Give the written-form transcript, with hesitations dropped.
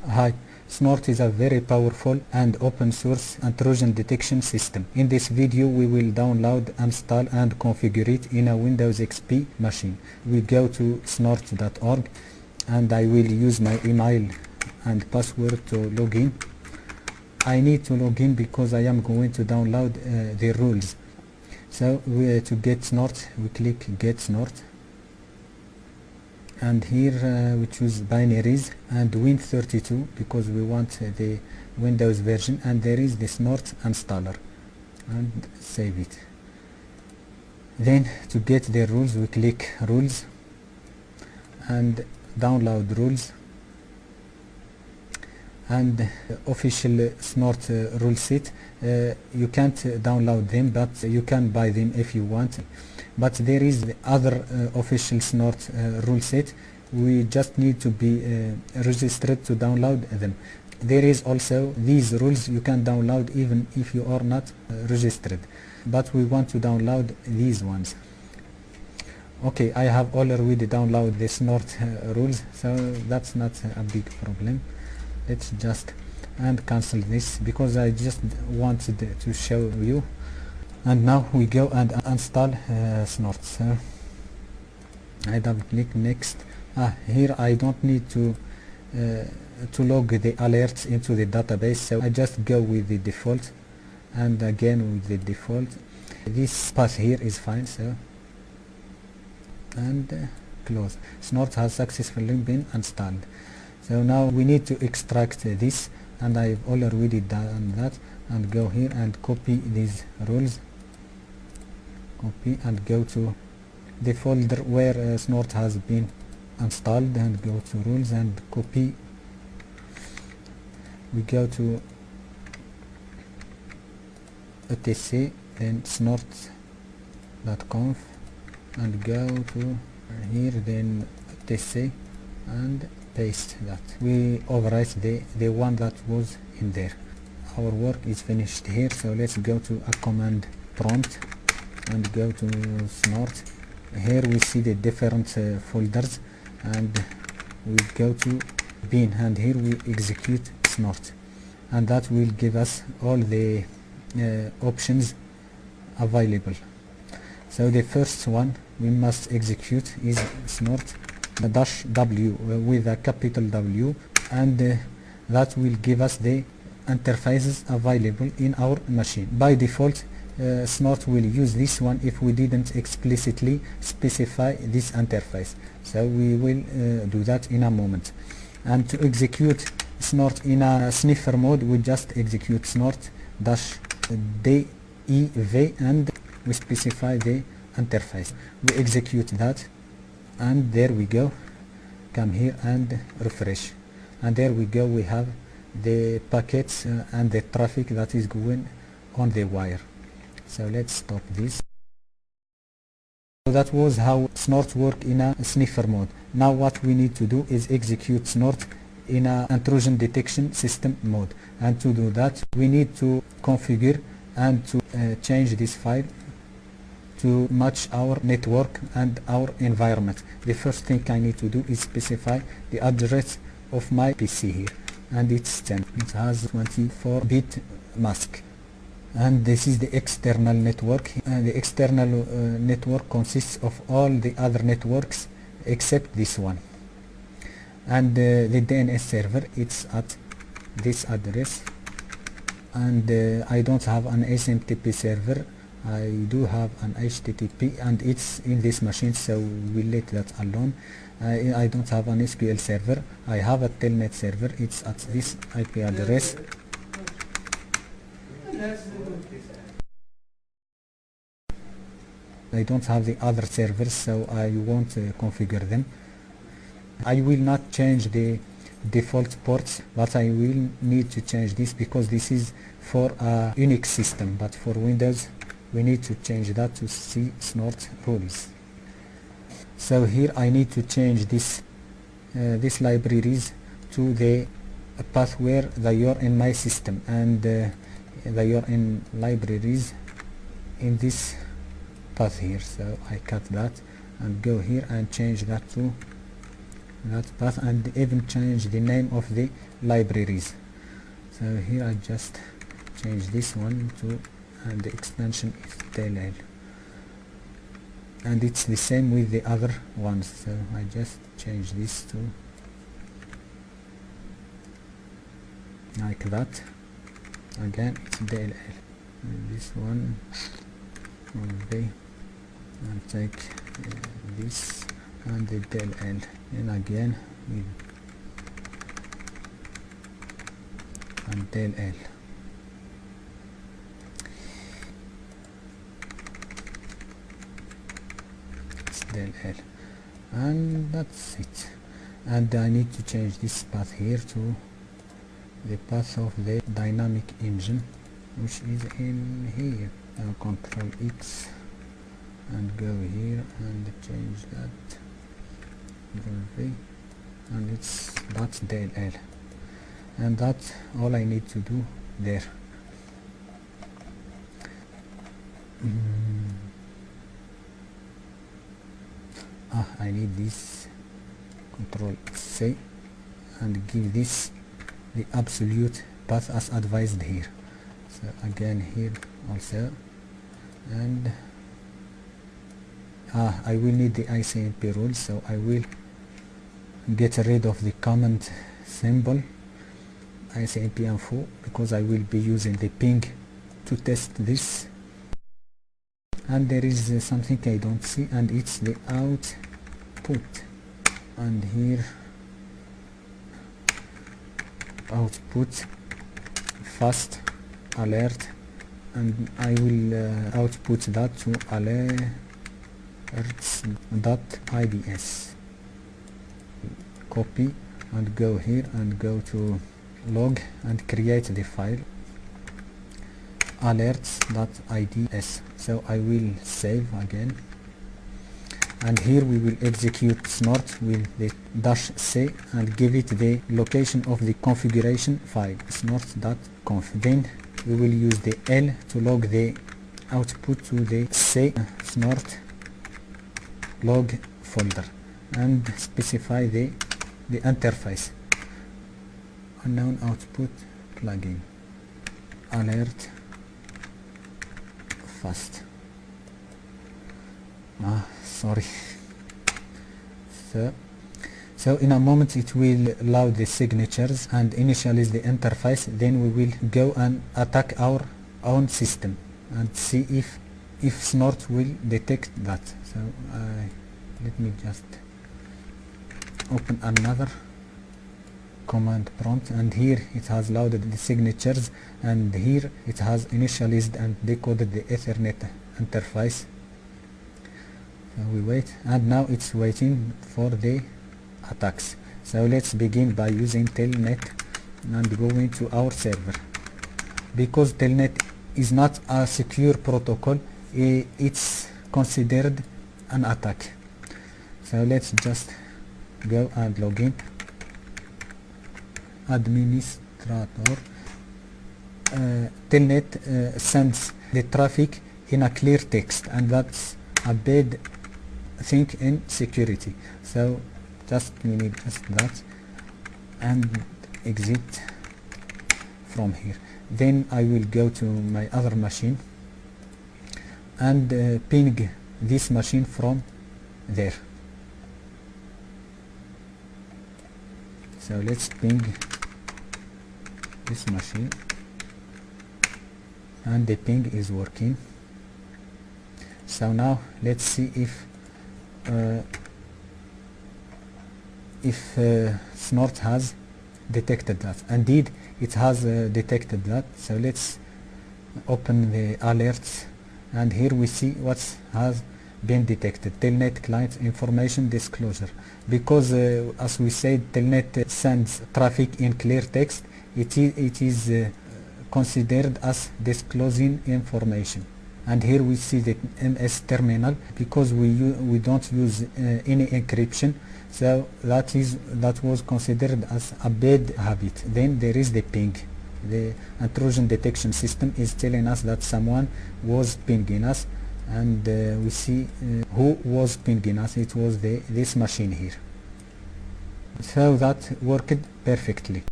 Hi, SNORT is a very powerful and open source intrusion detection system. In this video we will download, install and configure it in a Windows XP machine. We go to snort.org and I will use my email and password to log in. I need to log in because I am going to download the rules. So to get SNORT we click get SNORT. And here we choose binaries and Win32 because we want the Windows version, and there is the SNORT installer, and save it. Then to get the rules we click rules and download rules, and official SNORT rule set. You can't download them, but you can buy them if you want. But there is the other official SNORT rule set. We just need to be registered to download them. There is also these rules you can download even if you are not registered, but we want to download these ones. Okay, I have already downloaded the SNORT rules, so that's not a big problem. Let's just and cancel this because I just wanted to show you. And now we go and install SNORT. So I double click next. Here I don't need to log the alerts into the database, so I just go with the default and again with the default. This path here is fine, so and close. SNORT has successfully been installed. So now we need to extract this, and I've already done that, and go here and copy these rules. Copy and go to the folder where SNORT has been installed and go to rules and copy. We go to etc, then snort.conf and go to here, then etc and paste that. We overwrite the one that was in there. Our work is finished here, so let's go to a command prompt and go to SNORT. Here we see the different folders, and we go to bin, and here we execute SNORT, and that will give us all the options available. So the first one we must execute is SNORT -w with a capital W, and that will give us the interfaces available in our machine. By default SNORT will use this one if we didn't explicitly specify this interface, so we will do that in a moment. And to execute SNORT in a sniffer mode, we just execute snort-dev and we specify the interface. We execute that, and there we go. Come here and refresh, and there we go. We have the packets and the traffic that is going on the wire. So let's stop this. So that was how SNORT work in a sniffer mode. Now what we need to do is execute SNORT in a intrusion detection system mode, and to do that we need to configure and to change this file to match our network and our environment. The first thing I need to do is specify the address of my PC here, and it's 10. It has 24-bit mask. And this is the external network. The external network consists of all the other networks except this one. And the DNS server, it's at this address. And I don't have an SMTP server. I do have an HTTP, and it's in this machine, so we'll let that alone. I don't have an SQL server. I have a telnet server. It's at this IP address. I don't have the other servers, so I won't configure them. I will not change the default ports, but I will need to change this because this is for a Unix system, but for Windows we need to change that to see SNORT rules. So here I need to change this these libraries to the path where they are in my system, and they are in libraries in this path here. So I cut that and go here and change that to that path and even change the name of the libraries. So here I just change this one to, and the extension is DLL, and it's the same with the other ones. So I just change this to like that. Again it's DLL, and this one will be, and take this and the DLL, and again with and DLL. It's DLL, and that's it. And I need to change this path here to the path of the dynamic engine, which is in here. Now Control X and go here and change that V, and it's that's DLL, and that's all I need to do there. I need this Control C and give this the absolute path as advised here. So again here also, and I will need the ICMP rule, so I will get rid of the command symbol ICMP info, because I will be using the ping to test this. And there is something I don't see, and it's the output, and here output fast alert, and I will output that to alerts.ibs. Copy and go here and go to log and create the file alerts.ids. So I will save again, and here we will execute snort with the -c and give it the location of the configuration file snort.conf. Then we will use the L to log the output to the C snort log folder, and specify the interface unknown output plugin alert fast. Sorry. So in a moment it will load the signatures and initialize the interface. Then we will go and attack our own system and see if snort will detect that. So let me just open another command prompt, and here it has loaded the signatures, and here it has initialized and decoded the Ethernet interface. So we wait, and now it's waiting for the attacks. So let's begin by using telnet and going to our server. Because telnet is not a secure protocol, it's considered an attack. So let's just go and log in. Administrator. Telnet sends the traffic in a clear text, and that's a bad thing in security. So we need just that and exit from here. Then I will go to my other machine and ping this machine from there. So let's ping this machine, and the ping is working. So now let's see if snort has detected that. Indeed it has detected that. So let's open the alerts, and here we see what has been detected. Telnet client information disclosure, because as we said, telnet sends traffic in clear text. It is considered as disclosing information. And here we see the MS terminal, because we don't use any encryption, so that was considered as a bad habit. Then there is the ping. The intrusion detection system is telling us that someone was pinging us, and we see who was pinging us. It was this machine here. So that worked perfectly.